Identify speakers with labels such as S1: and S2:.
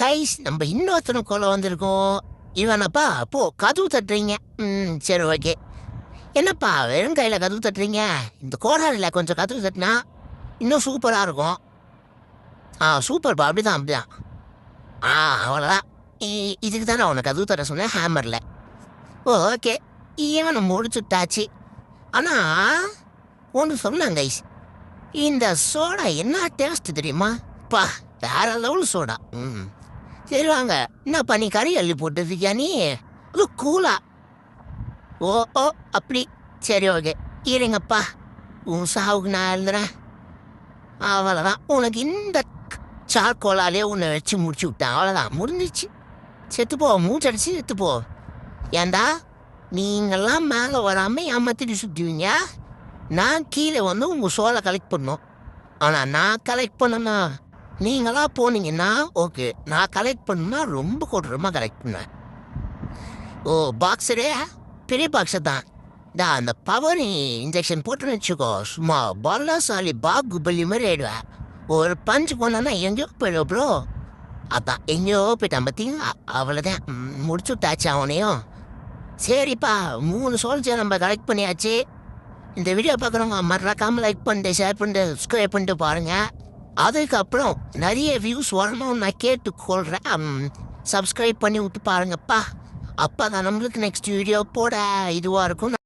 S1: Guys நம்ம இன்னொருத்தனுக்குள்ள வந்திருக்கோம். இவனப்பா போ கதவு தட்டுறீங்க. சரி ஓகே. என்னப்பா வெறும் கையில் கதவு தட்டுறீங்க? இந்த கோடாரியில் கொஞ்சம் கதவு தட்டினா இன்னும் சூப்பராக இருக்கும். சூப்பர்ப்பா, அப்படிதான் அப்படிதான். ஆ அவ்வளோதான். இதுக்கு தானே உனக்கு கதவு தட்ட சொன்னேன், ஹேமரில். ஓகே, இவனை முடிச்சுட்டாச்சு. ஆனால் ஒன்று சொன்னாங்க கைஸ், இந்த சோடா என்ன டேஸ்ட் தெரியுமா? பா, வேற லெவல் சோடா. சரி வாங்க. என்னப்பா நீ கறி அள்ளி போட்டுருக்கியா நீ? அது கூலா? ஓ ஓ அப்படி. சரி ஓகே, இருங்கப்பா, உன் சாவுக்கு நான் எழுதுறேன். அவ்வளோதான். உனக்கு இந்த சார்கோலாலே உன்னை வச்சு முடிச்சு விட்டேன். அவ்வளோதான், முடிஞ்சிச்சு. செத்துப்போ, மூச்சடிச்சு செத்துப்போ. ஏண்டா நீங்கள்லாம் மேலே வராமல் ஏமாத்திட்டு சுற்றுவீங்க. நான் கீழே வந்து உங்கள் சோலை கலெக்ட் பண்ணோம். ஆனால் நான் கலெக்ட் பண்ணனா நீங்களா போனீங்கன்னா ஓகே, நான் கலெக்ட் பண்ணுன்னா ரொம்ப கொடூரமாக கலெக்ட் பண்ணேன். ஓ பாக்ஸரே, பெரிய பாக்ஸர் தான். அந்த பவர் இன்ஜெக்ஷன் போட்டுன்னு வச்சுக்கோ, சும்மா பல்லாசாலி பாகுபலி மாதிரி ஆயிடுவேன். ஒரு பஞ்சு போனா எங்கேயோ போயிடும் ப்ரோ. அதான் எங்கேயோ போயிட்டான் பார்த்தீங்களா? அவ்வளோதான், முடிச்சு விட்டாச்சு அவனையும். சரிப்பா, 3 சோல்ஜர் நம்ம கலெக்ட் பண்ணியாச்சு. இந்த வீடியோ பார்க்குறவங்க மறக்காமல் லைக் பண்ணிட்டு ஷேர் பண்ணிட்டு சப்ஸ்கிரைப் பண்ணிட்டு பாருங்கள். அதுக்கப்புறம் நிறைய வியூஸ் வரணும்னு நான் கேட்டுக்கொள்கிறேன். சப்ஸ்கிரைப் பண்ணி விட்டு பாருங்கப்பா. அப்போ தான் நம்மளுக்கு நெக்ஸ்ட் வீடியோ போட இதுவாக இருக்கும்.